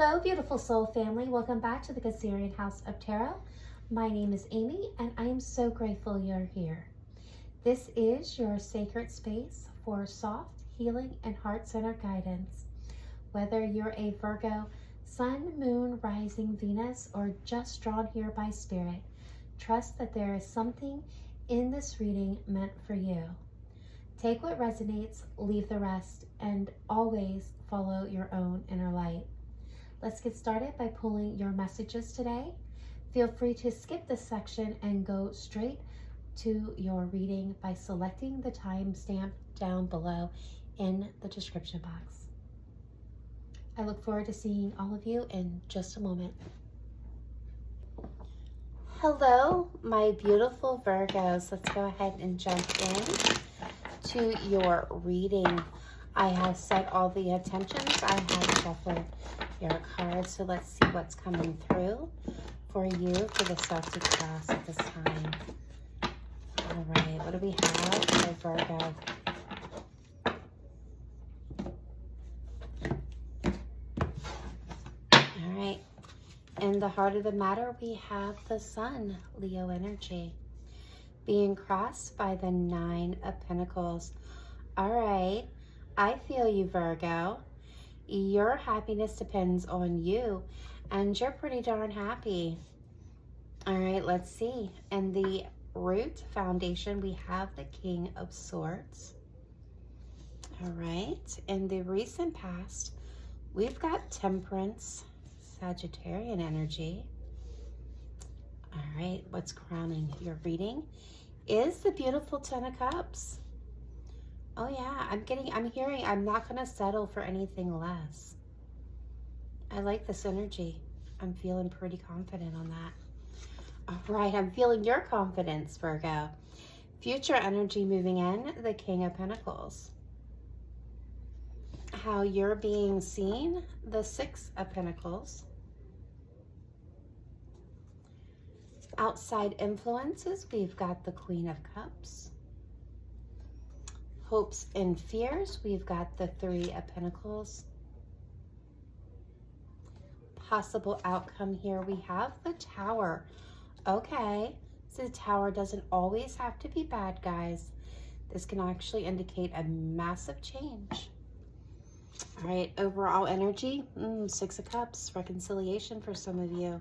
Hello, beautiful soul family. Welcome back to the Kazarian House of Tarot. My name is Amy, and I am so grateful you're here. This is your sacred space for soft, healing, and heart-centered guidance. Whether you're a Virgo, Sun, Moon, Rising, Venus, or just drawn here by Spirit, trust that there is something in this reading meant for you. Take what resonates, leave the rest, and always follow your own inner light. Let's get started by pulling your messages today. Feel free to skip this section and go straight to your reading by selecting the timestamp down below in the description box. I look forward to seeing all of you in just a moment. Hello, my beautiful Virgos. Let's go ahead and jump in to your reading. I have set all the intentions. I have shuffled your cards, so let's see what's coming through for you for the Celtic Cross at this time. All right, what do we have for Virgo? All right, in the heart of the matter, we have the Sun, Leo energy, being crossed by the Nine of Pentacles. All right, I feel you, Virgo. Your happiness depends on you, and you're pretty darn happy. All right, let's see. In the root foundation, we have the King of Swords. All right, in the recent past, we've got Temperance, Sagittarian energy. All right, what's crowning your reading is the beautiful Ten of Cups. Oh yeah, I'm hearing I'm not going to settle for anything less. I like this energy. I'm feeling pretty confident on that. All right, I'm feeling your confidence, Virgo. Future energy moving in, the King of Pentacles. How you're being seen, the Six of Pentacles. Outside influences, we've got the Queen of Cups. Hopes and fears, we've got the Three of Pentacles. Possible outcome here, we have the Tower. Okay, so the Tower doesn't always have to be bad, guys. This can actually indicate a massive change. All right, overall energy, Six of Cups, reconciliation for some of you.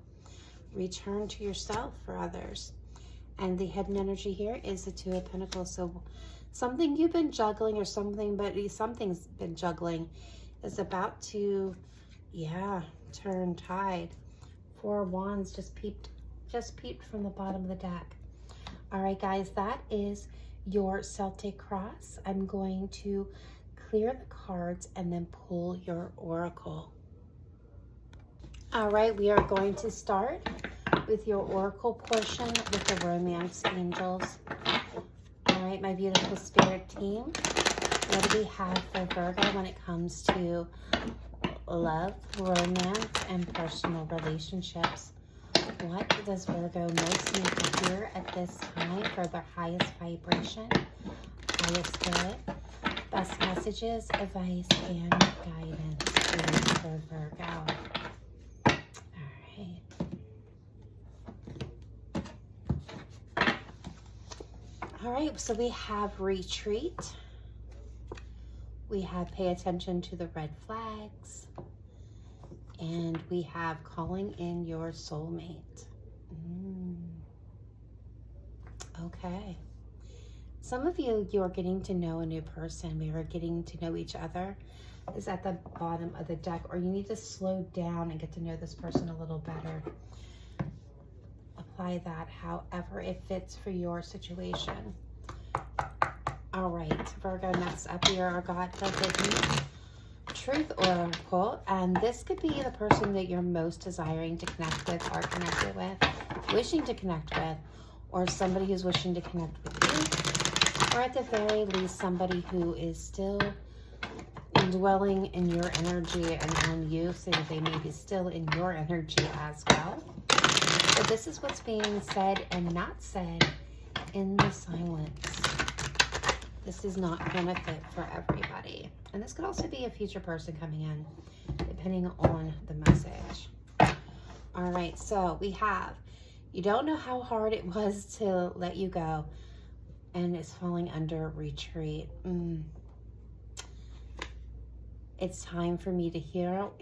Return to yourself for others. And the hidden energy here is the Two of Pentacles. So something you've been juggling or something, but something's been juggling is about to, turn tide. Four of Wands just peeped from the bottom of the deck. All right, guys, that is your Celtic Cross. I'm going to clear the cards and then pull your oracle. All right, we are going to start with your oracle portion with the Romance Angels. All right, my beautiful spirit team, what do we have for Virgo when it comes to love, romance, and personal relationships? What does Virgo most need to hear at this time for their highest vibration, highest good, best messages, advice, and guidance for Virgo? All right, so we have retreat. We have pay attention to the red flags. And we have calling in your soulmate. Okay. Some of you're getting to know a new person. We are getting to know each other. Is at the bottom of the deck, or you need to slow down and get to know this person a little better. Apply that however it fits for your situation. All right, Virgo, next up we are got the hidden truth oracle, and this could be the person that you're most desiring to connect with, or connected with, wishing to connect with, or somebody who's wishing to connect with you, or at the very least somebody who is still dwelling in your energy and on you, so that they may be still in your energy as well. But this is what's being said and not said in the silence. This is not going to fit for everybody. And this could also be a future person coming in, depending on the message. All right, so we have, you don't know how hard it was to let you go, and it's falling under retreat. It's time for me to heal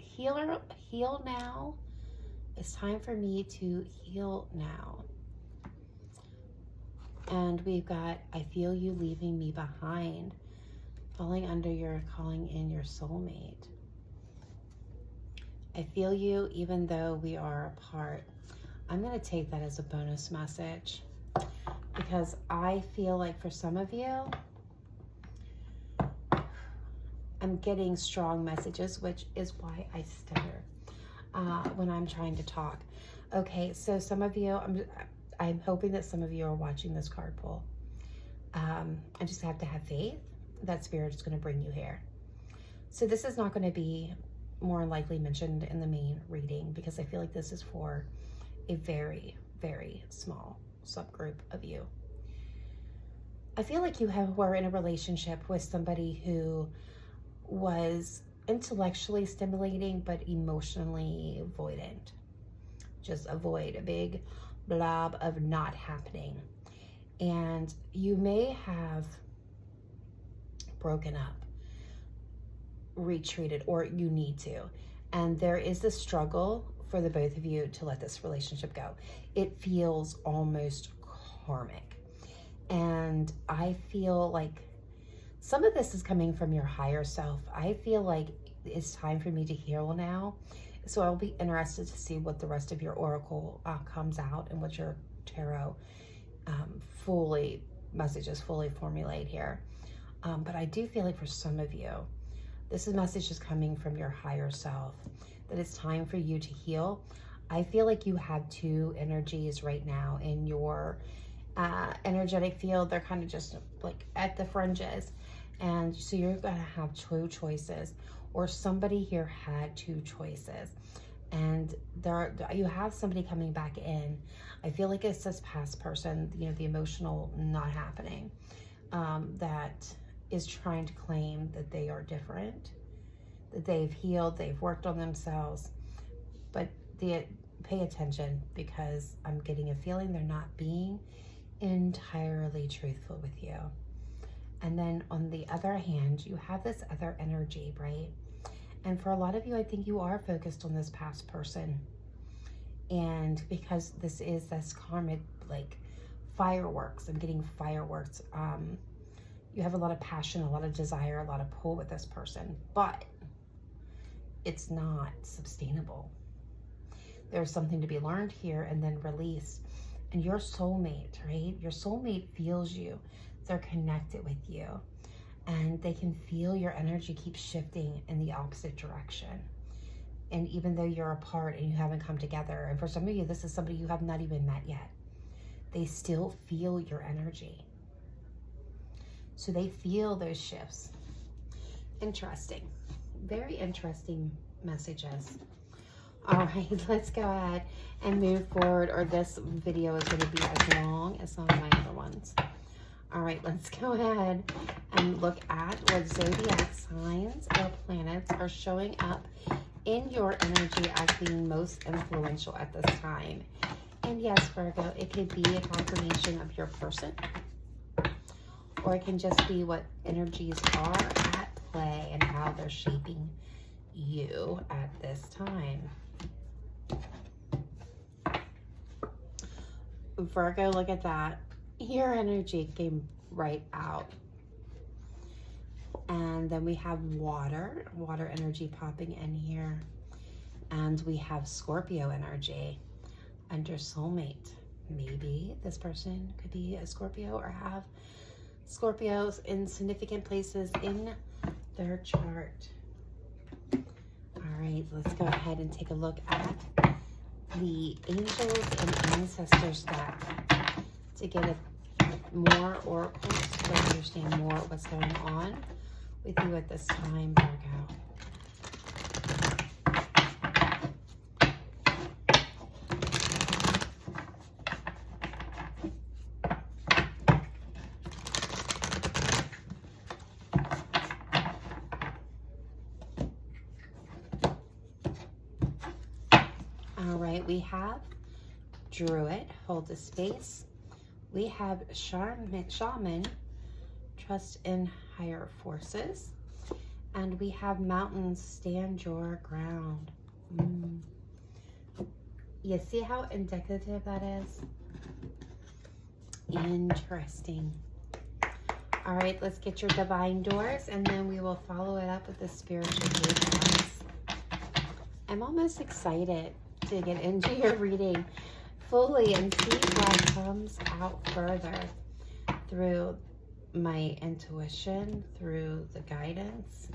now. It's time for me to heal now. And we've got, I feel you leaving me behind, falling under your calling in your soulmate. I feel you even though we are apart. I'm going to take that as a bonus message because I feel like for some of you, I'm getting strong messages, which is why I stutter when I'm trying to talk. Okay, so some of you, I'm hoping that some of you are watching this card pull. I just have to have faith that Spirit is going to bring you here. So this is not going to be more likely mentioned in the main reading because I feel like this is for a very, very small subgroup of you. I feel like you were in a relationship with somebody who was intellectually stimulating but emotionally avoidant. Just a void, a big blob of not happening. And you may have broken up, retreated, or you need to. And there is this struggle for the both of you to let this relationship go. It feels almost karmic. And I feel like some of this is coming from your higher self. I feel like it's time for me to heal now. So I'll be interested to see what the rest of your oracle comes out and what your tarot messages fully formulate here. But I do feel like for some of you, this message is coming from your higher self, that it's time for you to heal. I feel like you have two energies right now in your energetic field. They're kind of just like at the fringes. And so you're going to have two choices, or somebody here had two choices. And you have somebody coming back in. I feel like it's this past person, you know, the emotional not happening, that is trying to claim that they are different, that they've healed, they've worked on themselves. But pay attention, because I'm getting a feeling they're not being entirely truthful with you. And then on the other hand, you have this other energy, right? And for a lot of you, I think you are focused on this past person. And because this is this karmic, like fireworks, I'm getting fireworks. You have a lot of passion, a lot of desire, a lot of pull with this person, but it's not sustainable. There's something to be learned here and then released. And your soulmate, right? Your soulmate feels you. They're connected with you. And they can feel your energy keep shifting in the opposite direction. And even though you're apart and you haven't come together, and for some of you, this is somebody you have not even met yet, they still feel your energy. So they feel those shifts. Interesting. Very interesting messages. All right, let's go ahead and move forward, or this video is going to be as long as some of my other ones. All right, let's go ahead and look at what zodiac signs or planets are showing up in your energy as being most influential at this time. And yes, Virgo, it could be a confirmation of your person, or it can just be what energies are at play and how they're shaping you at this time. Virgo, look at that. Your energy came right out. And then we have water energy popping in here. And we have Scorpio energy under soulmate. Maybe this person could be a Scorpio or have Scorpios in significant places in their chart. All right, let's go ahead and take a look at the Angels and Ancestors deck to get more oracles to understand more what's going on with you at this time, Virgo. right, we have Druid, hold the space. We have Shaman, trust in higher forces. And we have Mountains, stand your ground. You see how indicative that is? Interesting. All right, let's get your divine doors, and then we will follow it up with the spiritual jukebox. I'm almost excited to get into your reading fully and see what comes out further through my intuition, through the guidance.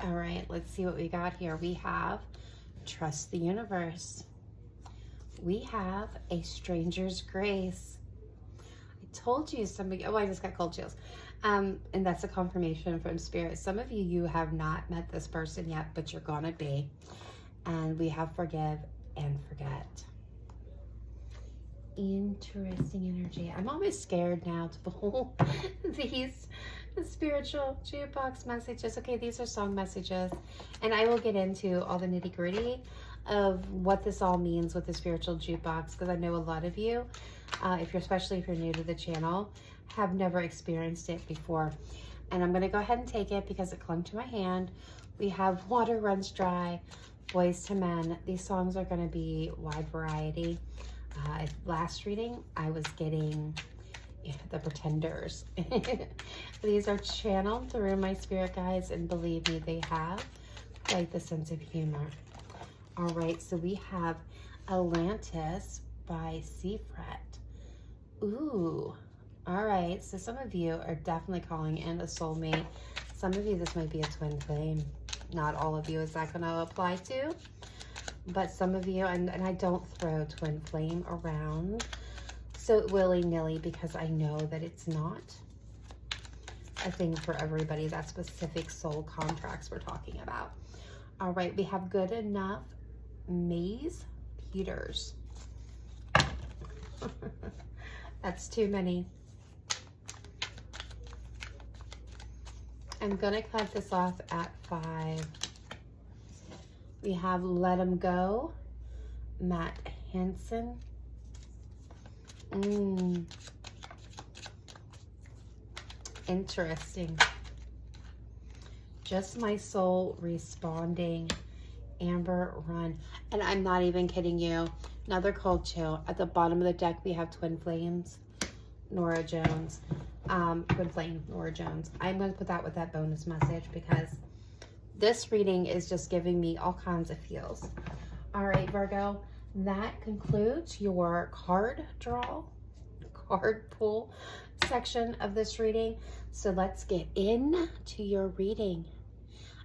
All right, let's see what we got here. We have trust the universe. We have a stranger's grace. I told you somebody, oh, I just got cold chills. And that's a confirmation from Spirit. Some of you have not met this person yet, but you're gonna be. And we have forgive and forget. Interesting energy. I'm almost scared now to pull these spiritual jukebox messages. Okay, these are song messages, and I will get into all the nitty-gritty of what this all means with the spiritual jukebox, because I know a lot of you, especially if you're new to the channel, have never experienced it before. And I'm going to go ahead and take it because it clung to my hand. We have Water Runs Dry, Boyz II Men. These songs are going to be wide variety. Last reading, I was getting the Pretenders. These are channeled through my spirit guides, and believe me, they have quite the sense of humor. All right, so we have Atlantis by Seafret. Ooh, all right, so some of you are definitely calling in a soulmate. Some of you, this might be a twin flame. Not all of you is that going to apply to, but some of you, and I don't throw twin flame around so willy-nilly, because I know that it's not a thing for everybody. That specific soul contracts we're talking about. All right, we have Good Enough, Maisie Peters. That's too many. I'm gonna cut this off at 5. We have Let 'Em Go, Matt Hansen. Interesting. Just My Soul Responding, Amber Run. And I'm not even kidding you. Another cold chill. At the bottom of the deck, we have Twin Flames, Norah Jones. Twin Flame, Norah Jones. I'm going to put that with that bonus message because this reading is just giving me all kinds of feels. All right, Virgo, that concludes your card pull section of this reading. So let's get into your reading.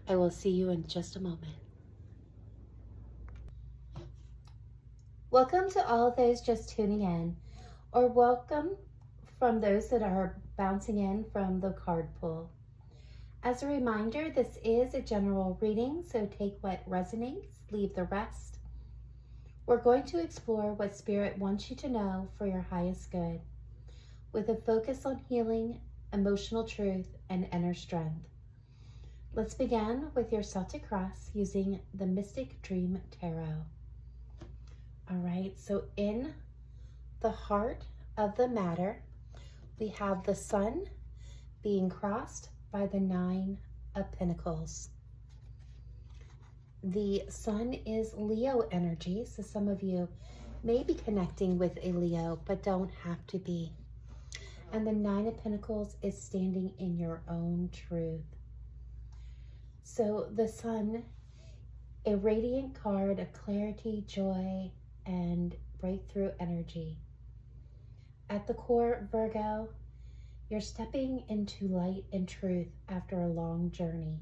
I will see you in just a moment. Welcome to all of those just tuning in, or welcome from those that are bouncing in from the card pull. As a reminder, this is a general reading, so take what resonates, leave the rest. We're going to explore what Spirit wants you to know for your highest good, with a focus on healing, emotional truth, and inner strength. Let's begin with your Celtic Cross using the Mystic Dream Tarot. All right, so in the heart of the matter, we have the Sun being crossed by the 9 of Pentacles. The Sun is Leo energy, so some of you may be connecting with a Leo, but don't have to be. And the 9 of Pentacles is standing in your own truth. So the Sun, a radiant card of clarity, joy, and breakthrough energy. At the core, Virgo, you're stepping into light and truth after a long journey.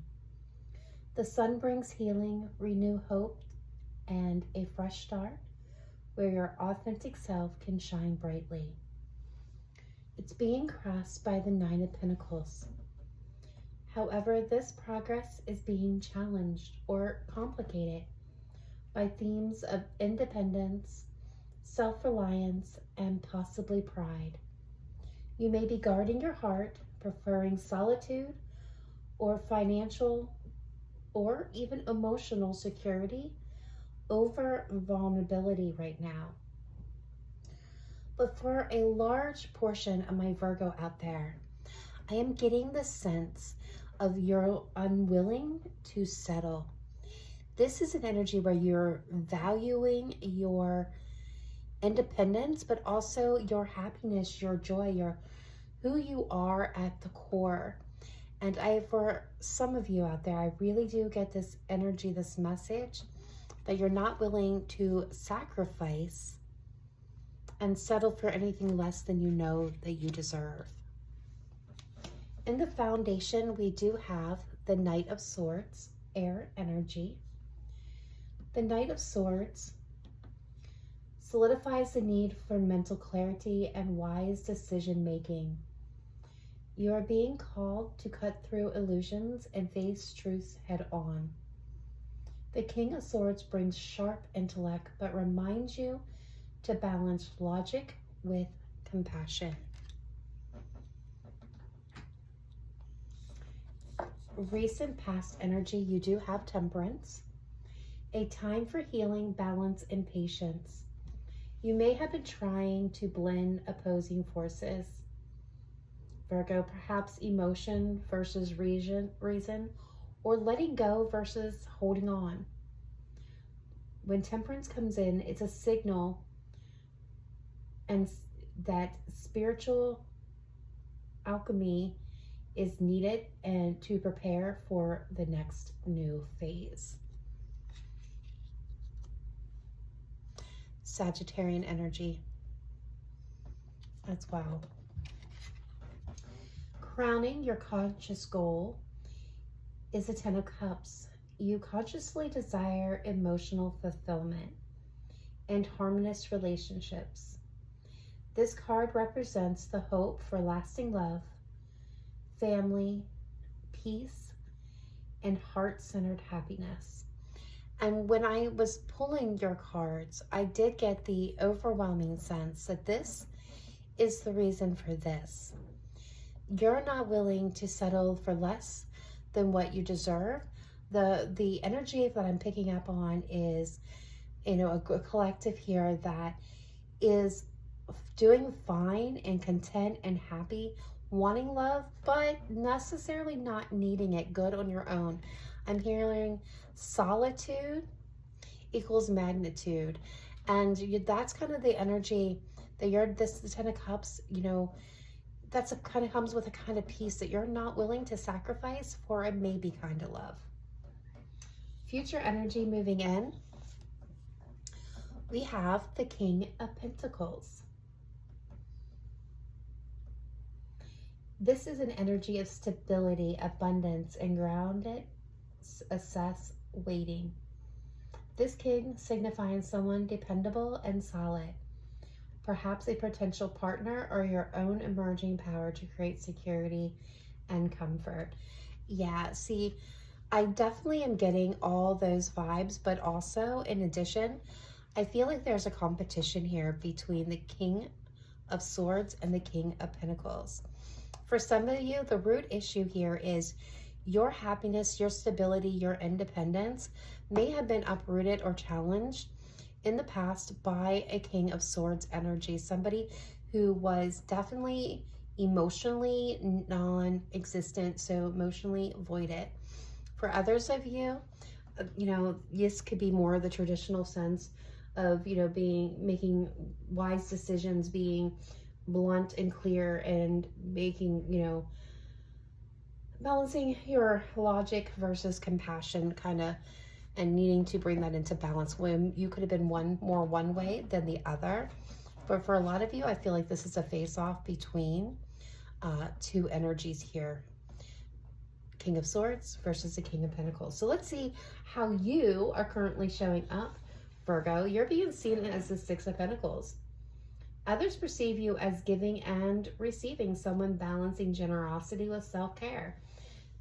The Sun brings healing, renew hope, and a fresh start where your authentic self can shine brightly. It's being crossed by the 9 of Pentacles. However, this progress is being challenged or complicated by themes of independence, self-reliance, and possibly pride. You may be guarding your heart, preferring solitude, or financial or even emotional security over vulnerability right now. But for a large portion of my Virgo out there, I am getting the sense of you're unwilling to settle. This is an energy where you're valuing your independence, but also your happiness, your joy, your who you are at the core. And for some of you out there, I really do get this energy, this message that you're not willing to sacrifice and settle for anything less than you know that you deserve. In the foundation, we do have the Knight of Swords, air energy. The Knight of Swords solidifies the need for mental clarity and wise decision making. You are being called to cut through illusions and face truths head on. The King of Swords brings sharp intellect, but reminds you to balance logic with compassion. Recent past energy, you do have Temperance, a time for healing, balance, and patience. You may have been trying to blend opposing forces. Virgo, perhaps emotion versus reason, or letting go versus holding on. When Temperance comes in, it's a signal and that spiritual alchemy is needed and to prepare for the next new phase. Sagittarian energy as well. Crowning your conscious goal is the Ten of Cups. You consciously desire emotional fulfillment and harmonious relationships. This card represents the hope for lasting love, family, peace, and heart-centered happiness. And when I was pulling your cards, I did get the overwhelming sense that this is the reason for this. You're not willing to settle for less than what you deserve. The energy that I'm picking up on is, a collective here that is doing fine and content and happy, wanting love, but necessarily not needing it good on your own. I'm hearing solitude equals magnitude. And that's kind of the energy that the Ten of Cups, that's kind of comes with a kind of peace that you're not willing to sacrifice for a maybe kind of love. Future energy moving in, we have the King of Pentacles. This is an energy of stability, abundance, and grounded, assess, waiting. This king signifying someone dependable and solid, perhaps a potential partner or your own emerging power to create security and comfort. Yeah, see, I definitely am getting all those vibes, but also in addition, I feel like there's a competition here between the King of Swords and the King of Pentacles. For some of you, the root issue here is your happiness, your stability, your independence may have been uprooted or challenged in the past by a King of Swords energy, somebody who was definitely emotionally non-existent, so emotionally voided. For others of you, this could be more the traditional sense of, making wise decisions, being blunt and clear, and making, balancing your logic versus compassion and needing to bring that into balance when you could have been one way than the other. But for a lot of you, I feel like this is a face-off between two energies here. King of Swords versus the King of Pentacles. So let's see how you are currently showing up, Virgo. You're being seen as the Six of Pentacles. Others perceive you as giving and receiving, someone balancing generosity with self-care.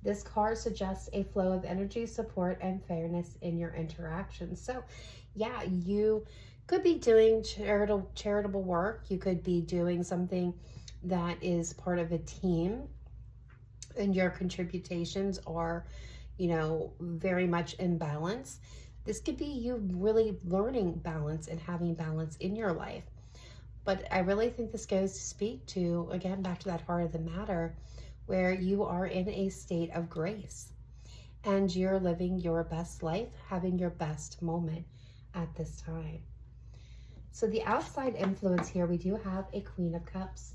This card suggests a flow of energy, support, and fairness in your interactions. So yeah, you could be doing charitable work. You could be doing something that is part of a team. and your contributions are, you know, very much in balance, this could be you really learning balance and having balance in your life. But I really think this goes to speak to, again, back to that heart of the matter, where you are in a state of grace and you're living your best life, having your best moment at this time. So the outside influence here, we do have a Queen of Cups.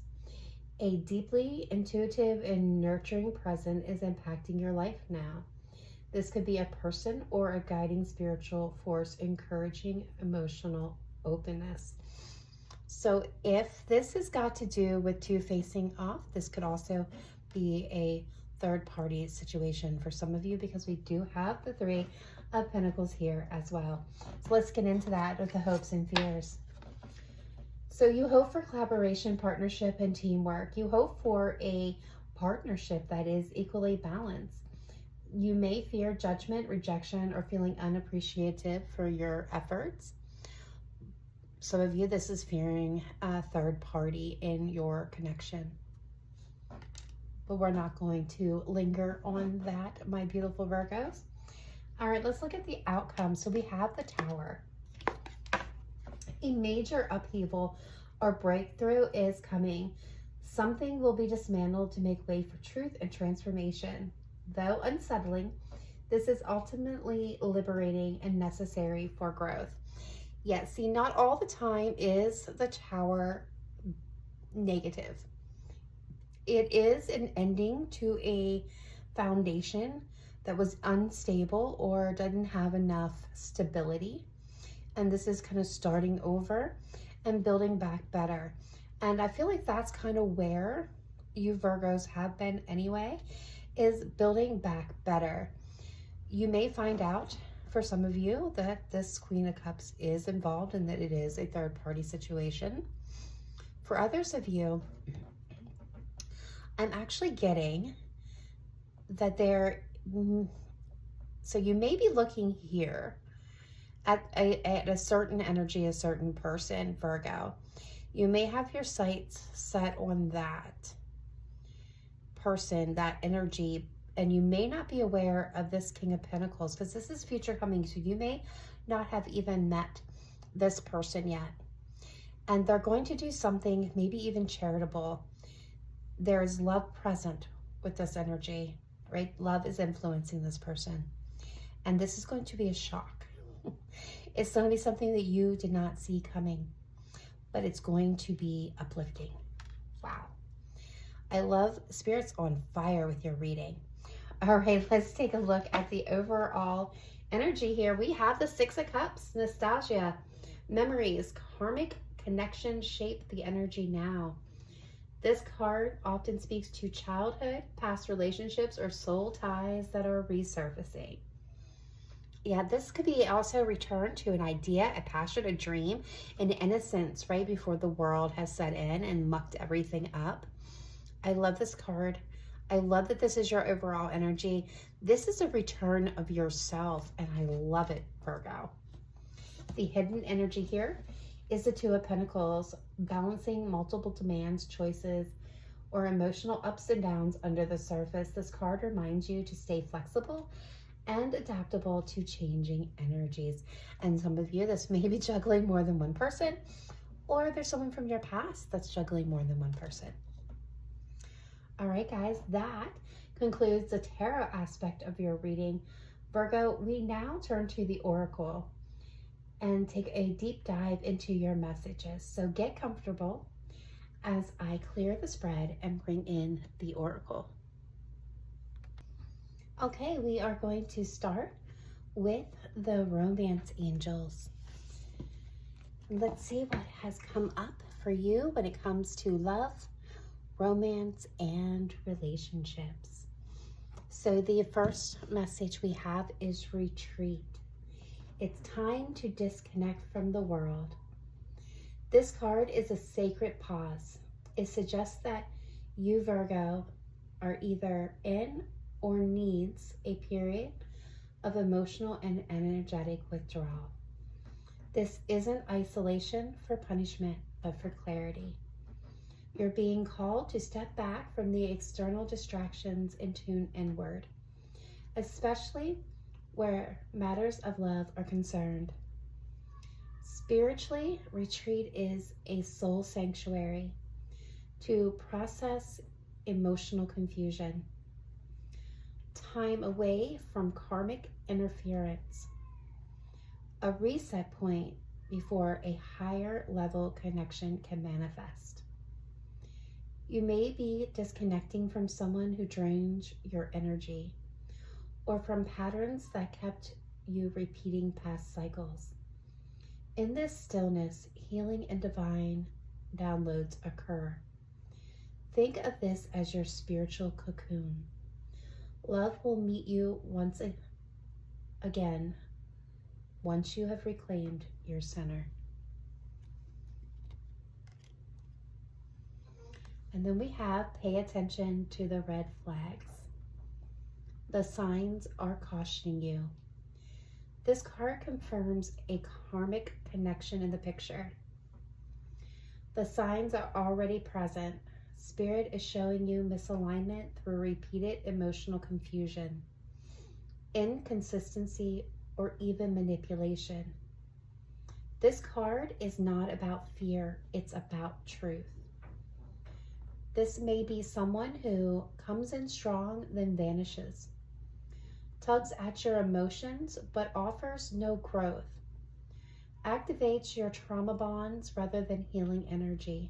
A deeply intuitive and nurturing presence is impacting your life now. This could be a person or a guiding spiritual force encouraging emotional openness. So if this has got to do with two facing off, this could also be a third party situation for some of you, because we do have the Three of Pentacles here as well. So let's get into that with the hopes and fears. So you hope for collaboration, partnership, and teamwork. You hope for a partnership that is equally balanced. You may fear judgment, rejection, or feeling unappreciative for your efforts. Some of you, this is fearing a third party in your connection. But we're not going to linger on that, my beautiful Virgos. All right, let's look at the outcome. So we have the Tower. A major upheaval or breakthrough is coming. Something will be dismantled to make way for truth and transformation. Though unsettling, this is ultimately liberating and necessary for growth. Yet, see, not all the time is the Tower negative. It is an ending to a foundation that was unstable or didn't have enough stability. And this is kind of starting over and building back better. And I feel like that's kind of where you Virgos have been anyway, is building back better. You may find out, for some of you, that this Queen of Cups is involved and that it is a third party situation. For others of you, I'm actually getting that so you may be looking here at a certain energy, a certain person, Virgo. You may have your sights set on that person, that energy, and you may not be aware of this King of Pentacles, because this is future coming. So you may not have even met this person yet. And they're going to do something, maybe even charitable. There's love present with this energy, right? Love is influencing this person. And this is going to be a shock. It's going to be something that you did not see coming, but it's going to be uplifting. Wow. I love Spirit's on fire with your reading. All right, let's take a look at the overall energy here. We have the Six of Cups, nostalgia, memories, karmic connections shape the energy now. This card often speaks to childhood, past relationships, or soul ties that are resurfacing. Yeah, this could be also return to an idea, a passion, a dream, an innocence right before the world has set in and mucked everything up. I love this card. I love that this is your overall energy. This is a return of yourself, and I love it, Virgo. The hidden energy here is the Two of Pentacles, balancing multiple demands, choices, or emotional ups and downs under the surface. This card reminds you to stay flexible and adaptable to changing energies. And some of you, this may be juggling more than one person, or there's someone from your past that's juggling more than one person. All right, guys, that concludes the tarot aspect of your reading. Virgo, we now turn to the Oracle and take a deep dive into your messages. So get comfortable as I clear the spread and bring in the Oracle. Okay, we are going to start with the Romance Angels. Let's see what has come up for you when it comes to love, romance, and relationships. So the first message we have is retreat. It's time to disconnect from the world. This card is a sacred pause. It suggests that you, Virgo, are either in or needs a period of emotional and energetic withdrawal. This isn't isolation for punishment, but for clarity. You're being called to step back from the external distractions and tune inward, especially where matters of love are concerned. Spiritually, retreat is a soul sanctuary to process emotional confusion, time away from karmic interference, a reset point before a higher level connection can manifest. You may be disconnecting from someone who drains your energy, or from patterns that kept you repeating past cycles. In this stillness, healing and divine downloads occur. Think of this as your spiritual cocoon. Love will meet you once again once you have reclaimed your center. And then we have pay attention to the red flags. The signs are cautioning you. This card confirms a karmic connection in the picture. The signs are already present. Spirit is showing you misalignment through repeated emotional confusion, inconsistency, or even manipulation. This card is not about fear, it's about truth. This may be someone who comes in strong, then vanishes, tugs at your emotions, but offers no growth, activates your trauma bonds rather than healing energy.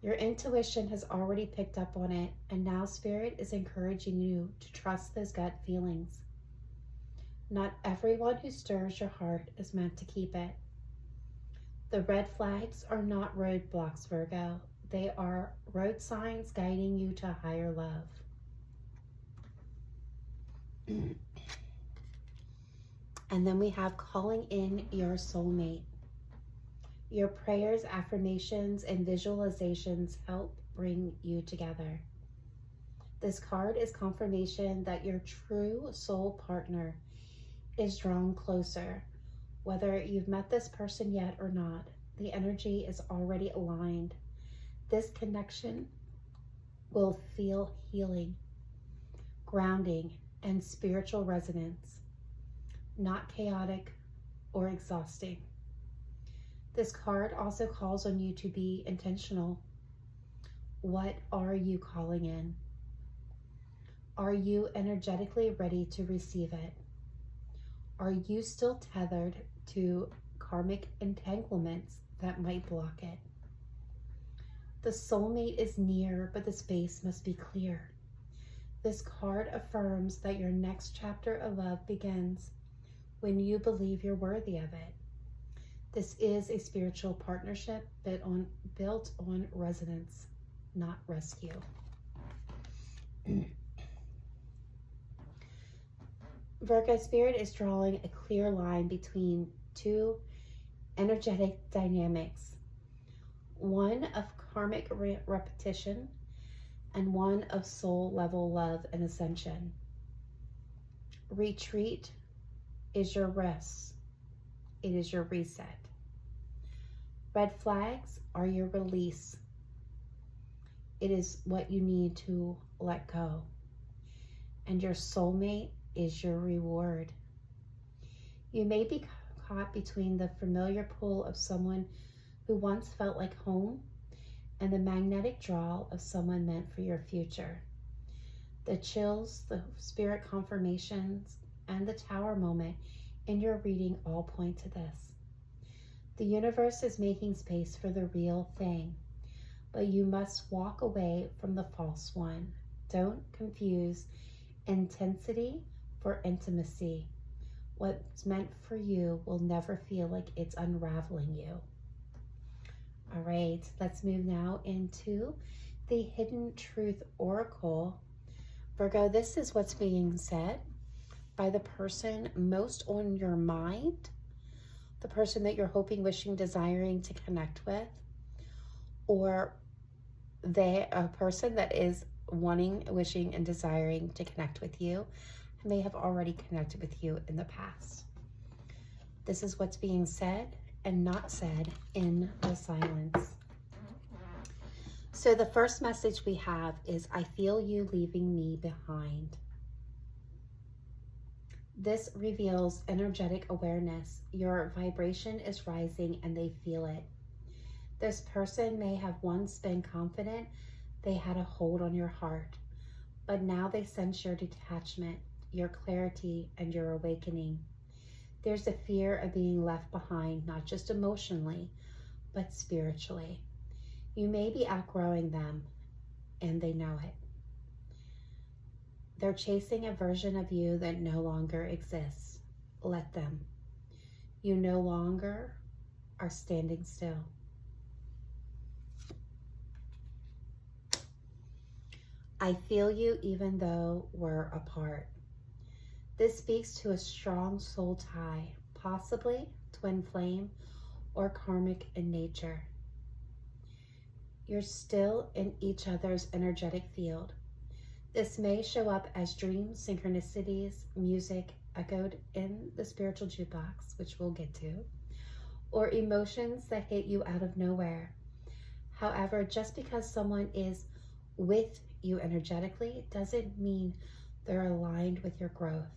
Your intuition has already picked up on it, and now Spirit is encouraging you to trust those gut feelings. Not everyone who stirs your heart is meant to keep it. The red flags are not roadblocks, Virgo. They are road signs guiding you to higher love. And then we have calling in your soulmate. Your prayers, affirmations, and visualizations help bring you together. This card is confirmation that your true soul partner is drawn closer. Whether you've met this person yet or not, the energy is already aligned. This connection will feel healing, grounding, and spiritual resonance, not chaotic or exhausting. This card also calls on you to be intentional. What are you calling in? Are you energetically ready to receive it? Are you still tethered to karmic entanglements that might block it? The soulmate is near, but the space must be clear. This card affirms that your next chapter of love begins when you believe you're worthy of it. This is a spiritual partnership built on resonance, not rescue. Virgo Spirit is drawing a clear line between two energetic dynamics, one of karmic repetition and one of soul level love and ascension. Retreat is your rest. It is your reset. Red flags are your release. It is what you need to let go. And your soulmate is your reward. You may be caught between the familiar pull of someone who once felt like home and the magnetic draw of someone meant for your future. The chills, the spirit confirmations, and the tower moment in your reading all point to this. The universe is making space for the real thing, but you must walk away from the false one. Don't confuse intensity for intimacy. What's meant for you will never feel like it's unraveling you. All right, let's move now into the Hidden Truth Oracle. Virgo, this is what's being said by the person most on your mind, the person that you're hoping, wishing, desiring to connect with, or a person that is wanting, wishing, and desiring to connect with you and may have already connected with you in the past. This is what's being said and not said in the silence. So the first message we have is, I feel you leaving me behind. This reveals energetic awareness. Your vibration is rising and they feel it. This person may have once been confident they had a hold on your heart, but now they sense your detachment, your clarity, and your awakening. There's a fear of being left behind, not just emotionally, but spiritually. You may be outgrowing them, and they know it. They're chasing a version of you that no longer exists. Let them. You no longer are standing still. I feel you even though we're apart. This speaks to a strong soul tie, possibly twin flame or karmic in nature. You're still in each other's energetic field. This may show up as dreams, synchronicities, music echoed in the spiritual jukebox, which we'll get to, or emotions that hit you out of nowhere. However, just because someone is with you energetically doesn't mean they're aligned with your growth.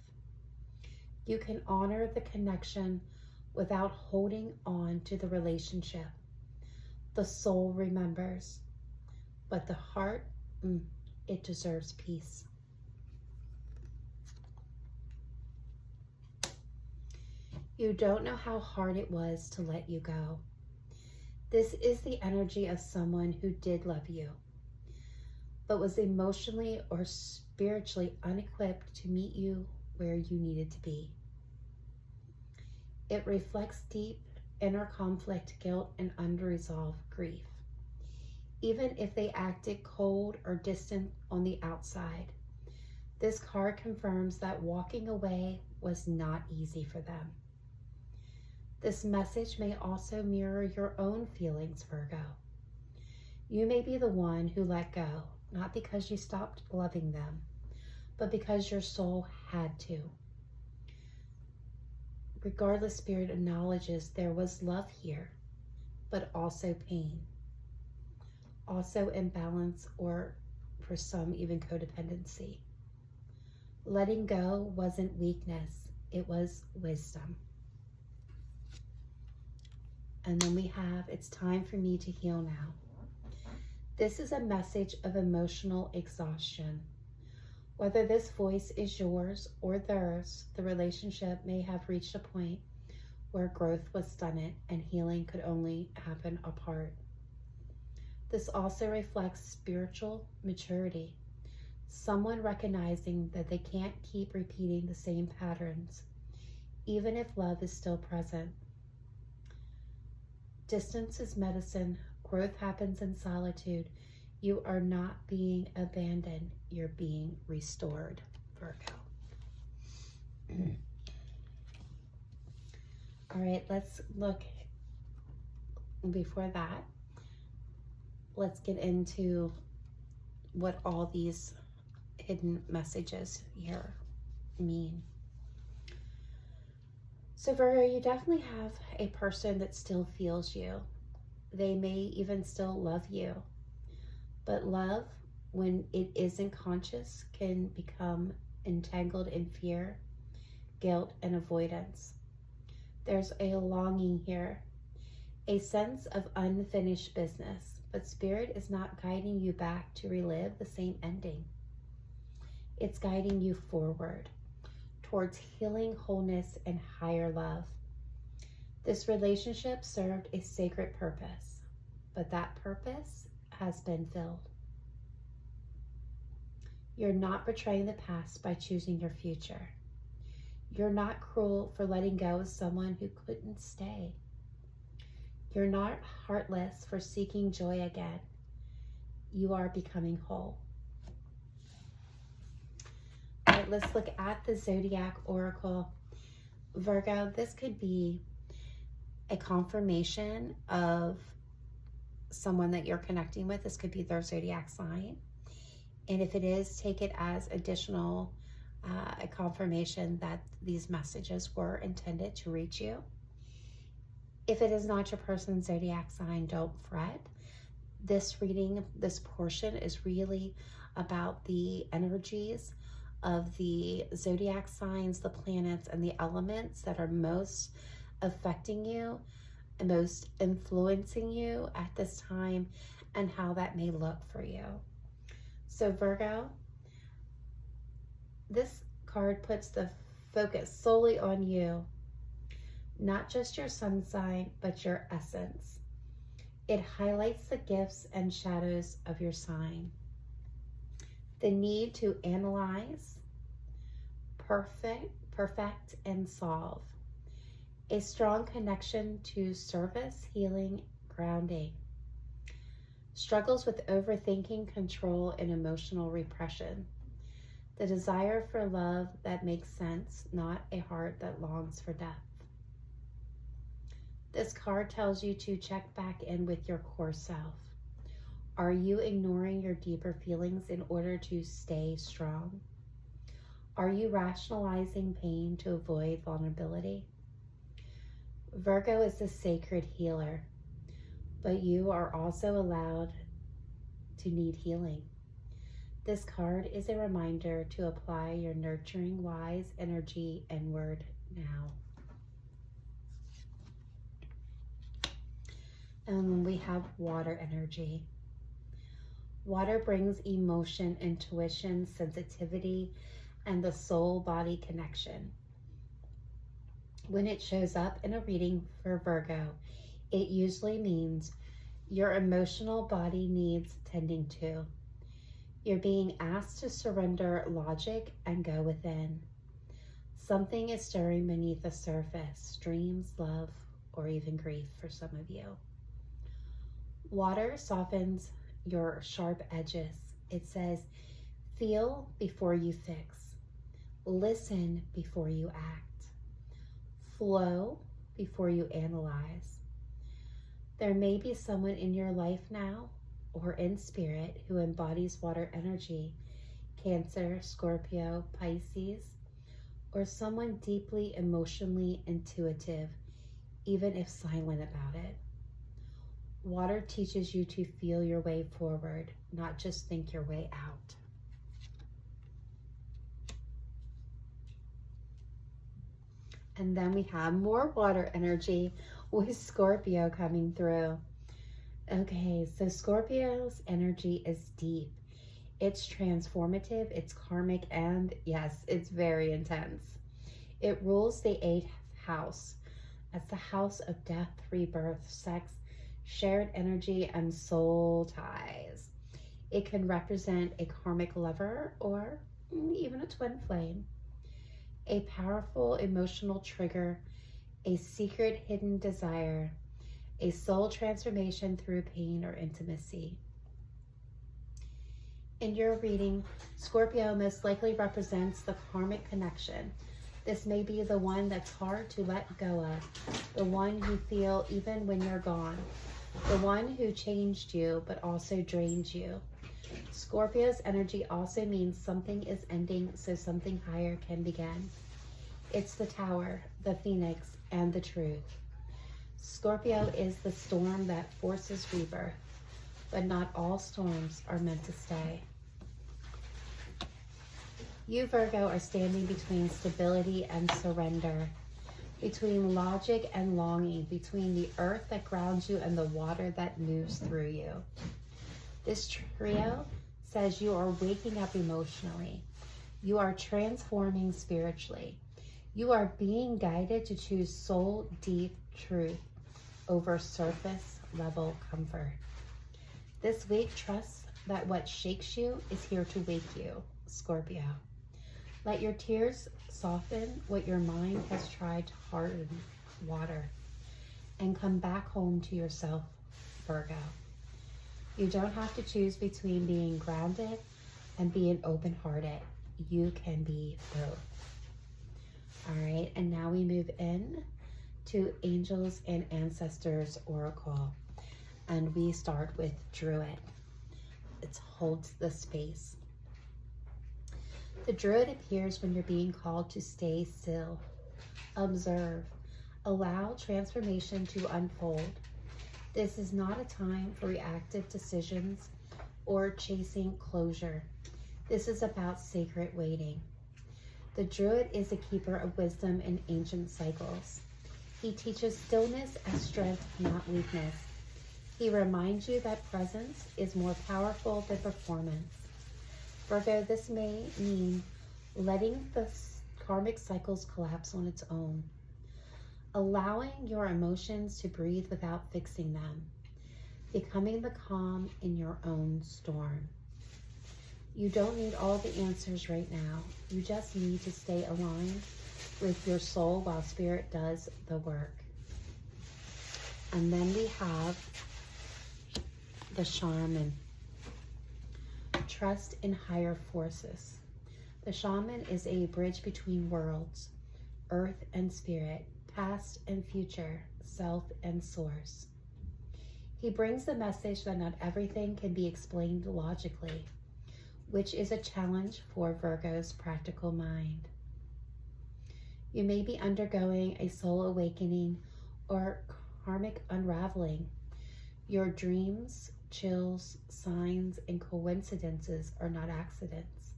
You can honor the connection without holding on to the relationship. The soul remembers, but the heart, it deserves peace. You don't know how hard it was to let you go. This is the energy of someone who did love you, but was emotionally or spiritually unequipped to meet you where you needed to be. It reflects deep inner conflict, guilt, and unresolved grief. Even if they acted cold or distant on the outside, this card confirms that walking away was not easy for them. This message may also mirror your own feelings, Virgo. You may be the one who let go, not because you stopped loving them, but because your soul had to. Regardless, Spirit acknowledges there was love here, but also pain, also imbalance, or for some, even codependency. Letting go wasn't weakness, it was wisdom. And then we have, it's time for me to heal now. This is a message of emotional exhaustion. Whether this voice is yours or theirs, the relationship may have reached a point where growth was stunted and healing could only happen apart. This also reflects spiritual maturity. Someone recognizing that they can't keep repeating the same patterns, even if love is still present. Distance is medicine. Growth happens in solitude. You are not being abandoned. You're being restored, Virgo. All right, let's look. Before that, let's get into what all these hidden messages here mean. So Virgo, you definitely have a person that still feels you. They may even still love you. But love, when it isn't conscious, can become entangled in fear, guilt, and avoidance. There's a longing here, a sense of unfinished business, but Spirit is not guiding you back to relive the same ending. It's guiding you forward, towards healing, wholeness, and higher love. This relationship served a sacred purpose, but that purpose has been filled. You're not betraying the past by choosing your future. You're not cruel for letting go of someone who couldn't stay. You're not heartless for seeking joy again. You are becoming whole. All right, let's look at the Zodiac Oracle. Virgo, this could be a confirmation of someone that you're connecting with. This could be their zodiac sign. And if it is, take it as additional a confirmation that these messages were intended to reach you. If it is not your person's zodiac sign, don't fret. This reading, this portion is really about the energies of the zodiac signs, the planets, and the elements that are most affecting you and most influencing you at this time, and how that may look for you. So Virgo, this card puts the focus solely on you, not just your sun sign, but your essence. It highlights the gifts and shadows of your sign. The need to analyze, perfect, and solve. A strong connection to service, healing, grounding. Struggles with overthinking, control, and emotional repression. The desire for love that makes sense, not a heart that longs for death. This card tells you to check back in with your core self. Are you ignoring your deeper feelings in order to stay strong? Are you rationalizing pain to avoid vulnerability? Virgo is the sacred healer, but you are also allowed to need healing. This card is a reminder to apply your nurturing, wise energy inward now. And we have water energy. Water brings emotion, intuition, sensitivity, and the soul-body connection. When it shows up in a reading for Virgo, it usually means your emotional body needs tending to. You're being asked to surrender logic and go within. Something is stirring beneath the surface, dreams, love, or even grief for some of you. Water softens your sharp edges. It says, feel before you fix. Listen before you act. Flow before you analyze. There may be someone in your life now or in spirit who embodies water energy, Cancer, Scorpio, Pisces, or someone deeply emotionally intuitive, even if silent about it. Water teaches you to feel your way forward, not just think your way out. And then we have more water energy with Scorpio coming through. Okay, so Scorpio's energy is deep. It's transformative, it's karmic, and yes, it's very intense. It rules the 8th house. That's the house of death, rebirth, sex, shared energy, and soul ties. It can represent a karmic lover or even a twin flame. A powerful emotional trigger, a secret hidden desire, a soul transformation through pain or intimacy. In your reading, Scorpio most likely represents the karmic connection. This may be the one that's hard to let go of, the one you feel even when you're gone, the one who changed you but also drained you. Scorpio's energy also means something is ending so something higher can begin. It's the Tower, the Phoenix, and the truth. Scorpio is the storm that forces rebirth, but not all storms are meant to stay. You, Virgo, are standing between stability and surrender, between logic and longing, between the earth that grounds you and the water that moves through you. This trio says you are waking up emotionally. You are transforming spiritually. You are being guided to choose soul deep truth over surface level comfort. This week, trust that what shakes you is here to wake you, Scorpio. Let your tears soften what your mind has tried to harden water, and come back home to yourself, Virgo. You don't have to choose between being grounded and being open-hearted. You can be both. All right, and now we move in to Angels and Ancestors Oracle, and we start with Druid. It holds the space. The Druid appears when you're being called to stay still, observe, allow transformation to unfold. This is not a time for reactive decisions or chasing closure. This is about sacred waiting. The Druid is a keeper of wisdom in ancient cycles. He teaches stillness as strength, not weakness. He reminds you that presence is more powerful than performance. Virgo, this may mean letting the karmic cycles collapse on its own, allowing your emotions to breathe without fixing them, becoming the calm in your own storm. You don't need all the answers right now. You just need to stay aligned with your soul while Spirit does the work. And then we have the Shaman. Trust in higher forces. The Shaman is a bridge between worlds, earth and spirit, past and future, self and source. He brings the message that not everything can be explained logically, which is a challenge for Virgo's practical mind. You may be undergoing a soul awakening or karmic unraveling. Your dreams, chills, signs, and coincidences are not accidents.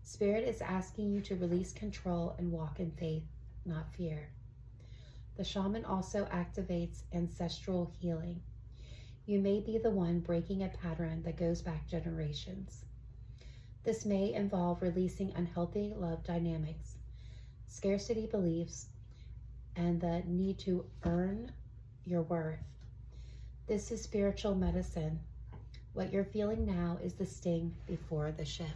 Spirit is asking you to release control and walk in faith, not fear. The Shaman also activates ancestral healing. You may be the one breaking a pattern that goes back generations. This may involve releasing unhealthy love dynamics, scarcity beliefs, and the need to earn your worth. This is spiritual medicine. What you're feeling now is the sting before the shift.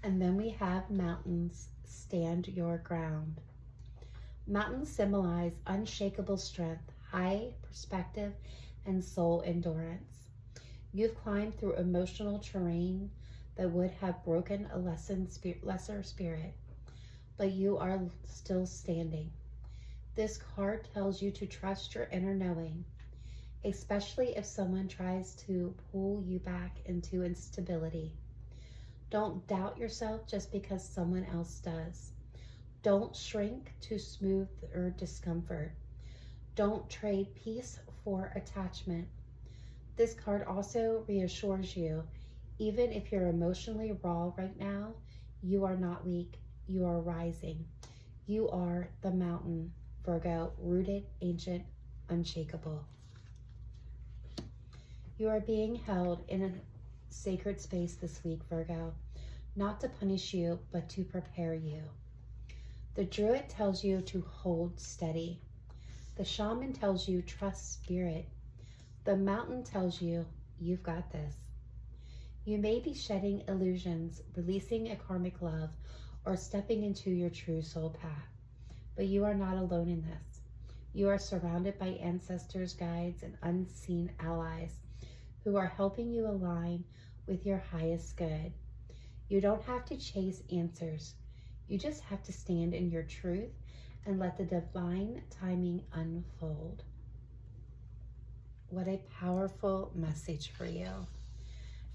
And then we have mountains, stand your ground. Mountains symbolize unshakable strength, high perspective, and soul endurance. You've climbed through emotional terrain that would have broken a lesser spirit, but you are still standing. This card tells you to trust your inner knowing, especially if someone tries to pull you back into instability. Don't doubt yourself just because someone else does. Don't shrink to smooth or discomfort. Don't trade peace for attachment. This card also reassures you, even if you're emotionally raw right now, you are not weak. You are rising. You are the mountain, Virgo, rooted, ancient, unshakable. You are being held in a sacred space this week, Virgo, not to punish you, but to prepare you. The Druid tells you to hold steady. The Shaman tells you trust spirit. The mountain tells you you've got this. You may be shedding illusions, releasing a karmic love, or stepping into your true soul path. But you are not alone in this. You are surrounded by ancestors, guides, and unseen allies who are helping you align with your highest good. You don't have to chase answers. You just have to stand in your truth and let the divine timing unfold. What a powerful message for you.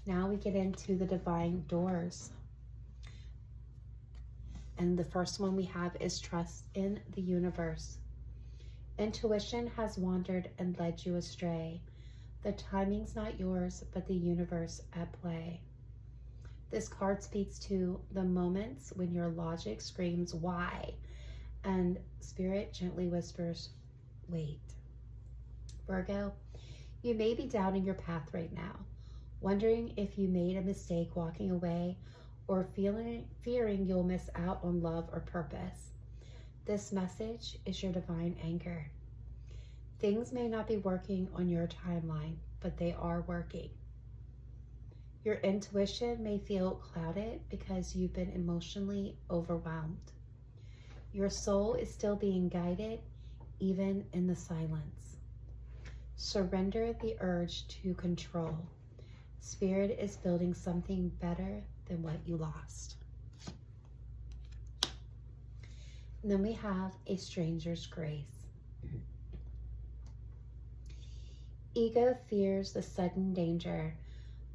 Now we get into the divine doors. And the first one we have is trust in the universe. Intuition has wandered and led you astray. The timing's not yours, but the universe at play. This card speaks to the moments when your logic screams, why? And spirit gently whispers, wait. Virgo, you may be doubting your path right now, wondering if you made a mistake walking away or fearing you'll miss out on love or purpose. This message is your divine anchor. Things may not be working on your timeline, but they are working. Your intuition may feel clouded because you've been emotionally overwhelmed. Your soul is still being guided, even in the silence. Surrender the urge to control. Spirit is building something better than what you lost. And then we have a stranger's grace. Ego fears the sudden danger,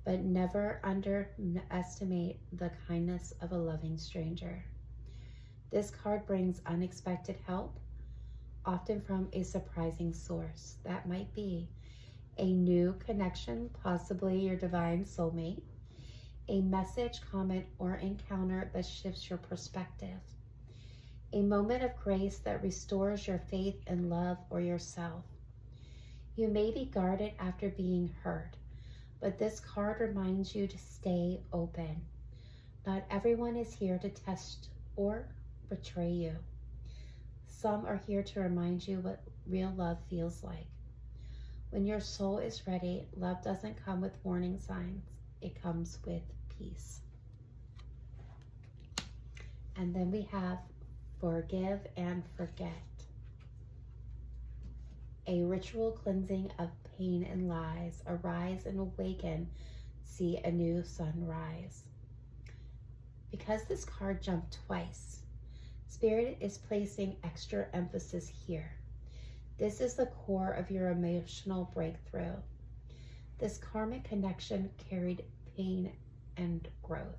but never underestimate the kindness of a loving stranger. This card brings unexpected help, often from a surprising source. That might be a new connection, possibly your divine soulmate, a message, comment, or encounter that shifts your perspective, a moment of grace that restores your faith in love or yourself. You may be guarded after being hurt, but this card reminds you to stay open. Not everyone is here to test or betray you. Some are here to remind you what real love feels like. When your soul is ready, love doesn't come with warning signs. It comes with peace. And then we have forgive and forget. A ritual cleansing of pain and lies. Arise and awaken. See a new sunrise. Because this card jumped twice, Spirit is placing extra emphasis here. This is the core of your emotional breakthrough. This karmic connection carried pain and growth.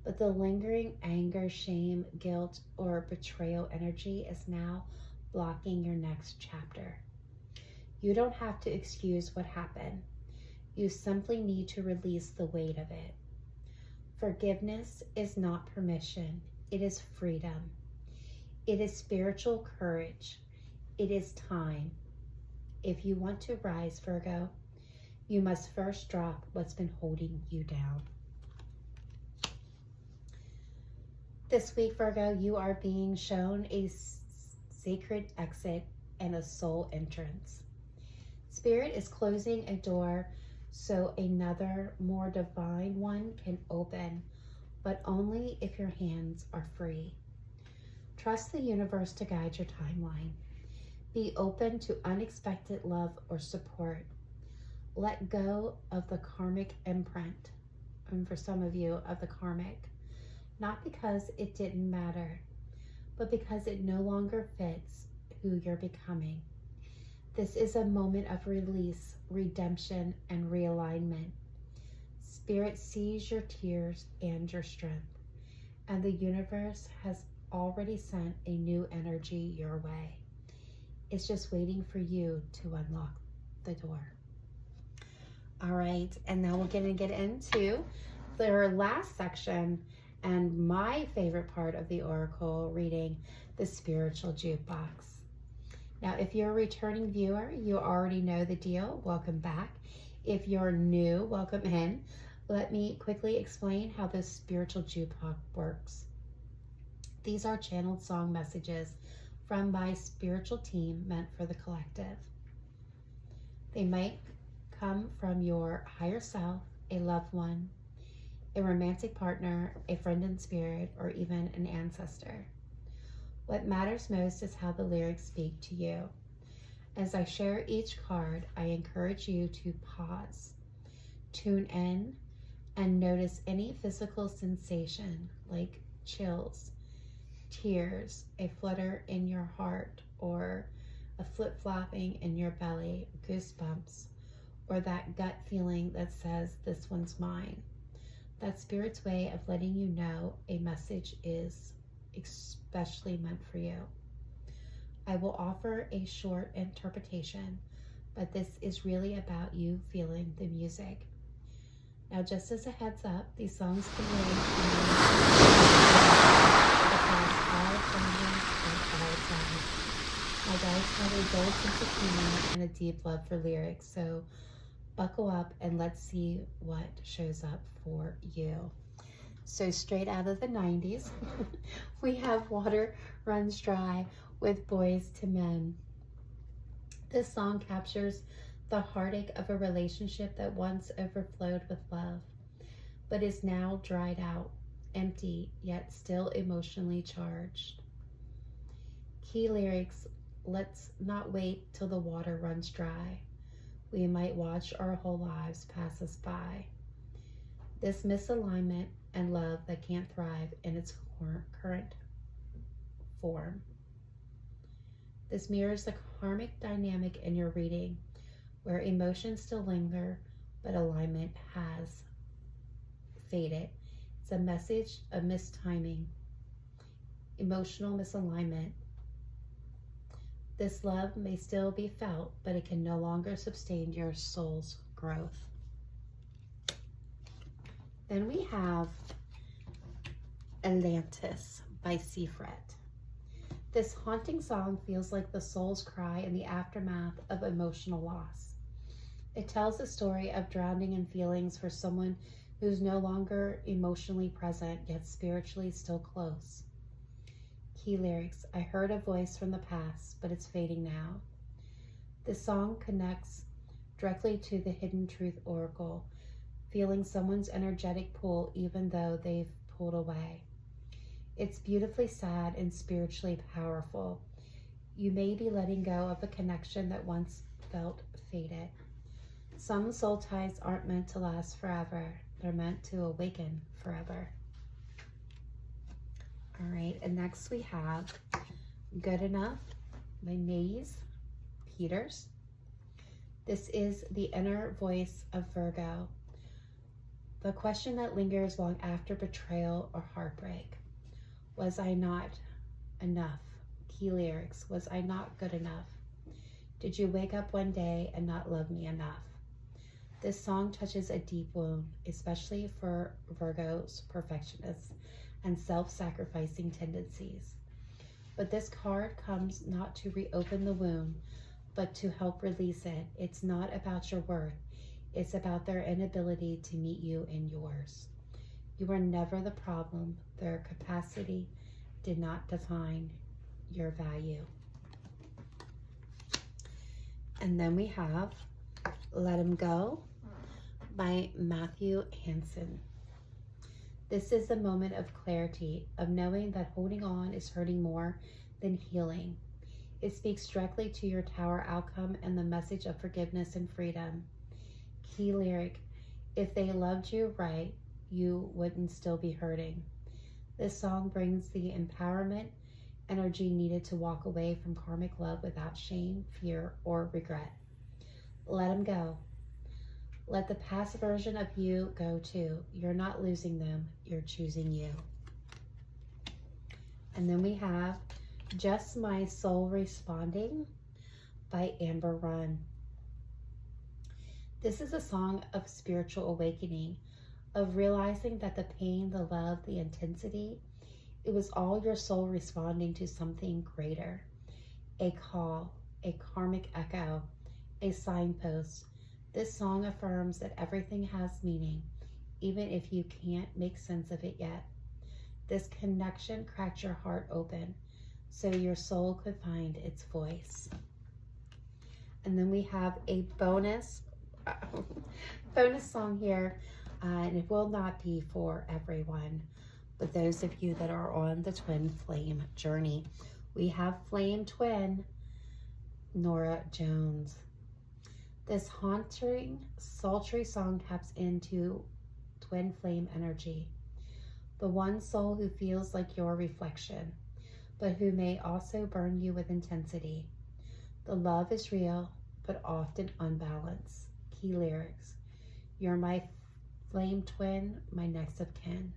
But the lingering anger, shame, guilt, or betrayal energy is now blocking your next chapter. You don't have to excuse what happened. You simply need to release the weight of it. Forgiveness is not permission. It is freedom. It is spiritual courage. It is time. If you want to rise, Virgo, you must first drop what's been holding you down. This week, Virgo, you are being shown a sacred exit and a soul entrance. Spirit is closing a door so another, more divine one can open, but only if your hands are free. Trust the universe to guide your timeline. Be open to unexpected love or support. Let go of the karmic imprint, and for some of you, of the karmic, not because it didn't matter, but because it no longer fits who you're becoming. This is a moment of release, redemption, and realignment. Spirit sees your tears and your strength, and the universe has already sent a new energy your way. It's just waiting for you to unlock the door. All right, and now we're going to get into the last section and my favorite part of the oracle reading, the spiritual jukebox. Now, if you're a returning viewer, you already know the deal. Welcome back. If you're new, welcome in. Let me quickly explain how this spiritual jukebox works. These are channeled song messages from my spiritual team meant for the collective. They might come from your higher self, a loved one, a romantic partner, a friend in spirit, or even an ancestor. What matters most is how the lyrics speak to you. As I share each card, I encourage you to pause, tune in, and notice any physical sensation like chills, tears, a flutter in your heart, or a flip-flopping in your belly, goosebumps, or that gut feeling that says, this one's mine. That's Spirit's way of letting you know a message is especially meant for you. I will offer a short interpretation, but this is really about you feeling the music. Now, just as a heads up, these songs can range across all genres and all time. My guys have a bold sense of humor and a deep love for lyrics, so buckle up and let's see what shows up for you. So straight out of the 90s, we have Water Runs Dry with Boyz II Men. This song captures the heartache of a relationship that once overflowed with love, but is now dried out, empty, yet still emotionally charged. Key lyrics: let's not wait till the water runs dry. We might watch our whole lives pass us by. This misalignment and love that can't thrive in its current form. This mirrors the karmic dynamic in your reading, where emotions still linger, but alignment has faded. It's a message of mistiming, emotional misalignment, This love may still be felt, but it can no longer sustain your soul's growth. Then we have Atlantis by Seafret. This haunting song feels like the soul's cry in the aftermath of emotional loss. It tells the story of drowning in feelings for someone who's no longer emotionally present, yet spiritually still close. Key lyrics: I heard a voice from the past, but it's fading now. This song connects directly to the hidden truth oracle, feeling someone's energetic pull even though they've pulled away. It's beautifully sad and spiritually powerful. You may be letting go of a connection that once felt faded. Some soul ties aren't meant to last forever. They're meant to awaken forever. All right, and next we have Good Enough by Maisie Peters. This is the inner voice of Virgo, the question that lingers long after betrayal or heartbreak. Was I not enough? Key lyrics: was I not good enough? Did you wake up one day and not love me enough? This song touches a deep wound, especially for Virgo's perfectionists and self-sacrificing tendencies. But this card comes not to reopen the wound, but to help release it. It's not about your worth. It's about their inability to meet you in yours. You are never the problem. Their capacity did not define your value. And then we have Let Him Go by Matthew Hansen. This is a moment of clarity, of knowing that holding on is hurting more than healing. It speaks directly to your tower outcome and the message of forgiveness and freedom. Key lyric: if they loved you right, you wouldn't still be hurting. This song brings the empowerment energy needed to walk away from karmic love without shame, fear, or regret. Let them go. Let the past version of you go too. You're not losing them, you're choosing you. And then we have Just My Soul Responding by Amber Run. This is a song of spiritual awakening, of realizing that the pain, the love, the intensity, it was all your soul responding to something greater. A call, a karmic echo, a signpost. This song affirms that everything has meaning, even if you can't make sense of it yet. This connection cracked your heart open so your soul could find its voice. And then we have a bonus song here, and it will not be for everyone, but those of you that are on the twin flame journey. We have flame twin Norah Jones. This haunting, sultry song taps into twin flame energy, the one soul who feels like your reflection, but who may also burn you with intensity. The love is real, but often unbalanced. Key lyrics: you're my flame twin, my next of kin.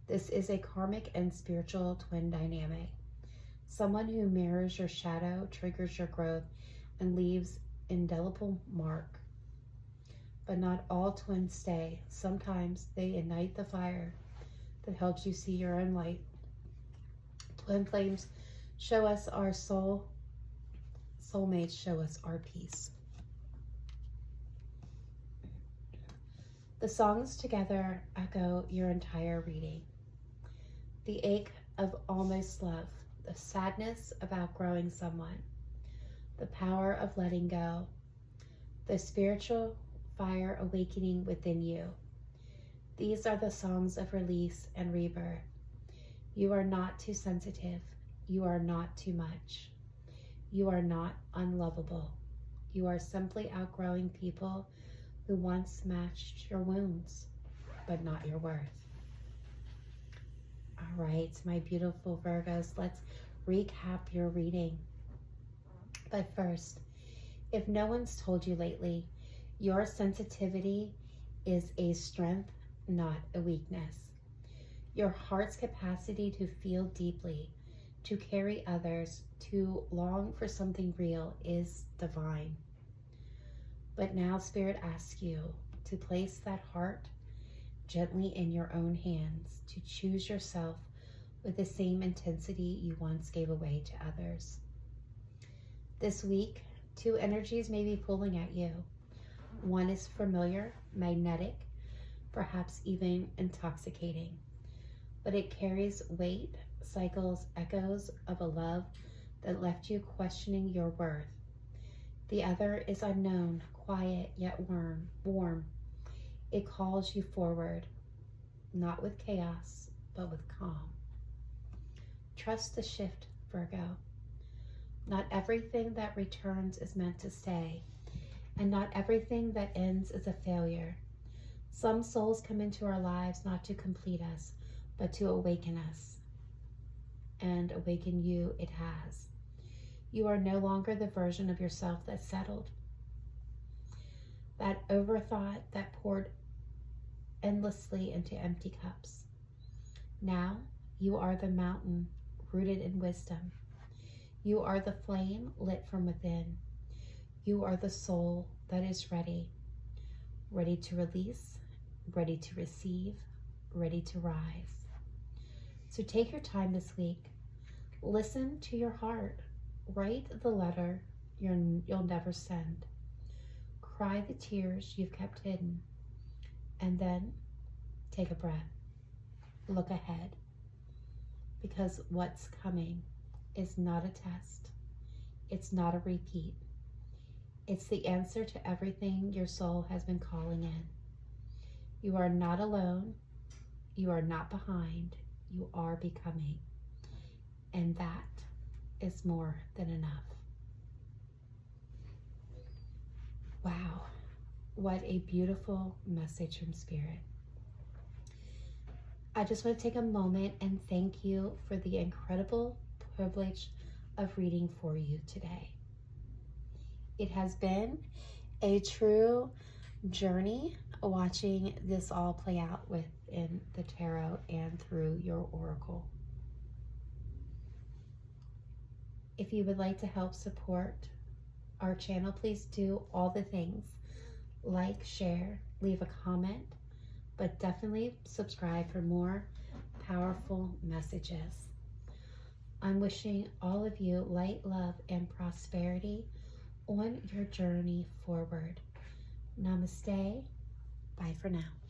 This is a karmic and spiritual twin dynamic. Someone who mirrors your shadow, triggers your growth, and leaves indelible mark. But not all twins stay. Sometimes they ignite the fire that helps you see your own light. Twin flames show us our soul. Soulmates show us our peace. The songs together echo your entire reading. The ache of almost love, the sadness of outgrowing someone, the power of letting go, the spiritual fire awakening within you. These are the songs of release and rebirth. You are not too sensitive. You are not too much. You are not unlovable. You are simply outgrowing people who once matched your wounds, but not your worth. All right, my beautiful Virgos, let's recap your reading. But first, if no one's told you lately, your sensitivity is a strength, not a weakness. Your heart's capacity to feel deeply, To carry others, to long for something real is divine. But now Spirit asks you to place that heart gently in your own hands, to choose yourself with the same intensity you once gave away to others. This week, two energies may be pulling at you. One is familiar, magnetic, perhaps even intoxicating, but it carries weight, cycles, echoes of a love that left you questioning your worth. The other is unknown, quiet yet warm. It calls you forward, not with chaos, but with calm. Trust the shift, Virgo. Not everything that returns is meant to stay, and not everything that ends is a failure. Some souls come into our lives not to complete us, but to awaken us. And awaken you it has. You are no longer the version of yourself that settled, that overthought, that poured endlessly into empty cups. Now you are the mountain rooted in wisdom. You are the flame lit from within. You are the soul that is ready to release, ready to receive, ready to rise. So take your time this week. Listen to your heart. Write the letter you'll never send. Cry the tears you've kept hidden. And then take a breath. Look ahead. Because what's coming is not a test. It's not a repeat. It's the answer to everything your soul has been calling in. You are not alone. You are not behind. You are becoming. And that is more than enough. Wow, what a beautiful message from Spirit. I just want to take a moment and thank you for the incredible privilege of reading for you today. It has been a true journey watching this all play out within the tarot and through your oracle. If you would like to help support our channel, please do all the things. Like, share, leave a comment, but definitely subscribe for more powerful messages. I'm wishing all of you light, love, and prosperity on your journey forward. Namaste. Bye for now.